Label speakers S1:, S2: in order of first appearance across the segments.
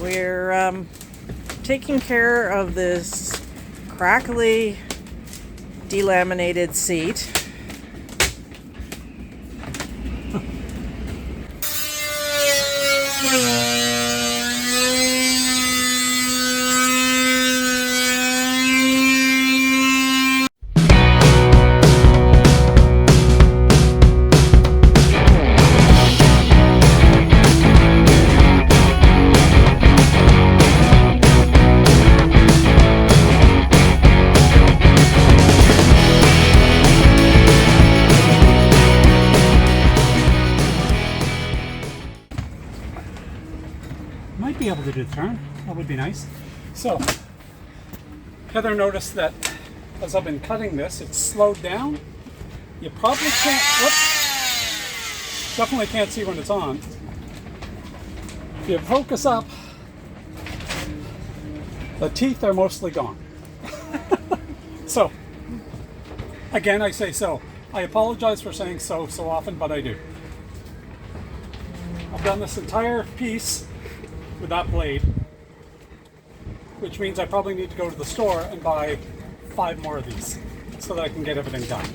S1: We're taking care of this crackly delaminated seat.
S2: Might be able to do the turn. That would be nice. So, Heather noticed that as I've been cutting this, it's slowed down. You probably can't, whoops, definitely can't see when it's on. If you focus up, the teeth are mostly gone. So, again, I say so. I apologize for saying so often, but I do. I've done this entire piece with that blade, which means I probably need to go to the store and buy 5 more of these so that I can get everything done.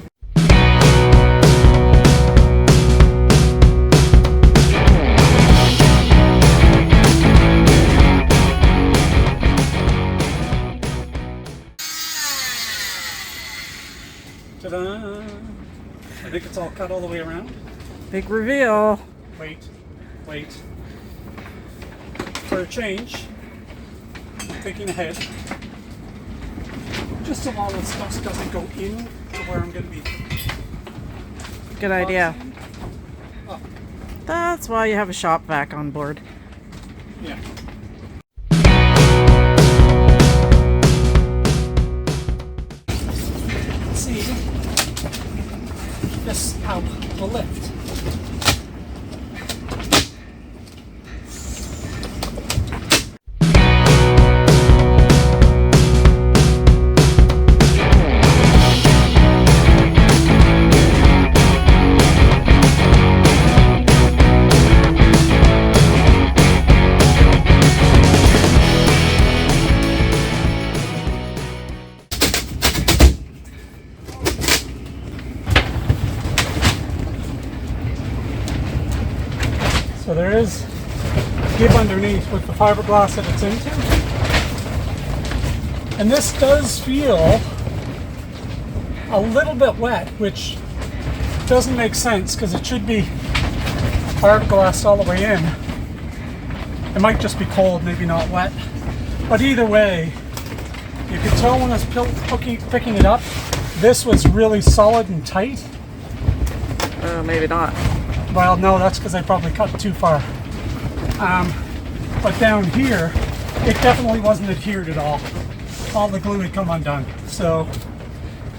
S2: Ta-da! I think it's all cut all the way around.
S1: Big reveal.
S2: Wait. For a change, thinking ahead, just so all the stuff doesn't go in to where I'm going to be.
S1: Good idea.
S2: Oh.
S1: That's why you have a shop vac on board.
S2: Yeah. See, this out the lift. So there is a give underneath with the fiberglass that it's into. And this does feel a little bit wet, which doesn't make sense because it should be fiberglass all the way in. It might just be cold, maybe not wet. But either way, you can tell when I was picking it up, this was really solid and tight.
S1: Maybe not.
S2: Well, no, that's because I probably cut too far. But down here, it definitely wasn't adhered at all. All the glue had come undone. So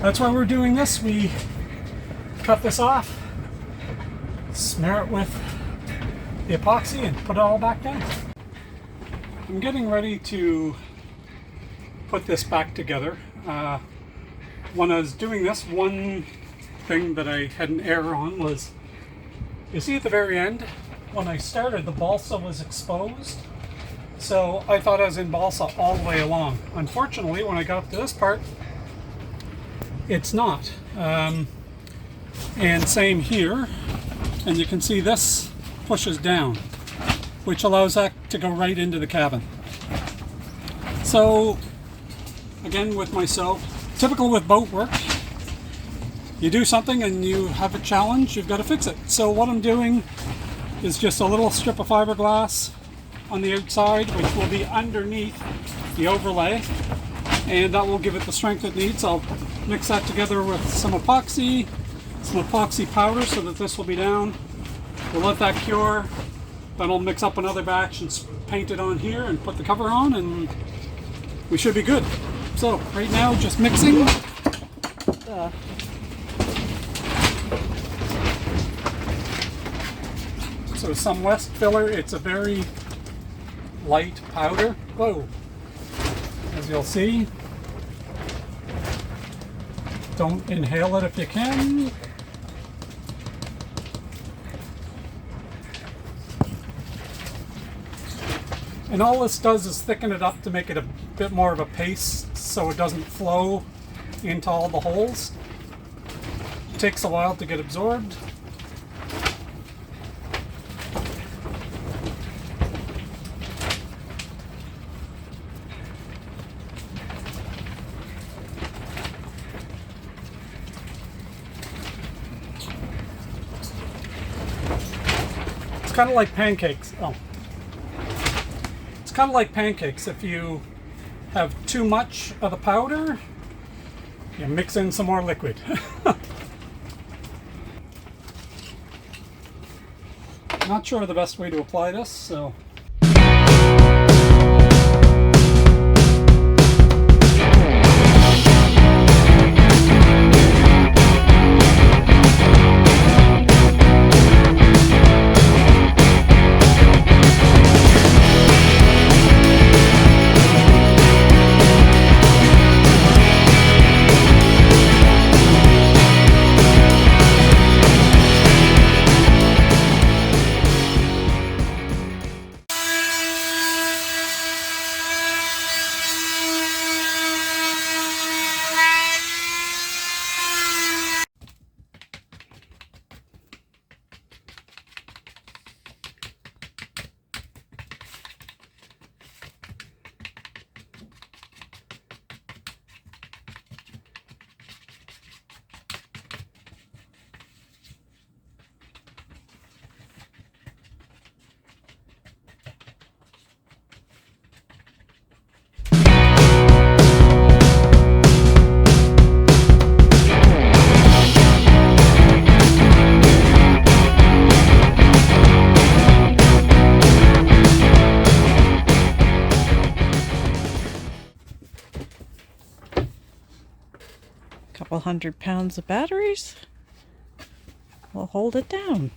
S2: that's why we're doing this. We cut this off, smear it with the epoxy, and put it all back down. I'm getting ready to put this back together. When I was doing this, one thing that I had an error on was, you see at the very end, when I started, the balsa was exposed. So I thought I was in balsa all the way along. Unfortunately, when I got up to this part, it's not. And same here. And you can see this pushes down, which allows that to go right into the cabin. So, again with myself, typical with boat work, you do something and you have a challenge, you've got to fix it. So what I'm doing is just a little strip of fiberglass on the outside, which will be underneath the overlay, and that will give it the strength it needs. I'll mix that together with some epoxy powder so that this will be down. We'll let that cure, then I'll mix up another batch and paint it on here and put the cover on, and we should be good. So right now, just mixing. So some West filler, it's a very light powder. Whoa! As you'll see, don't inhale it if you can. And all this does is thicken it up to make it a bit more of a paste so it doesn't flow into all the holes. It takes a while to get absorbed. It's kind of like pancakes. Oh. It's kind of like pancakes. If you have too much of the powder, you mix in some more liquid. Not sure the best way to apply this, so.
S1: Couple 100 pounds of batteries will hold it down.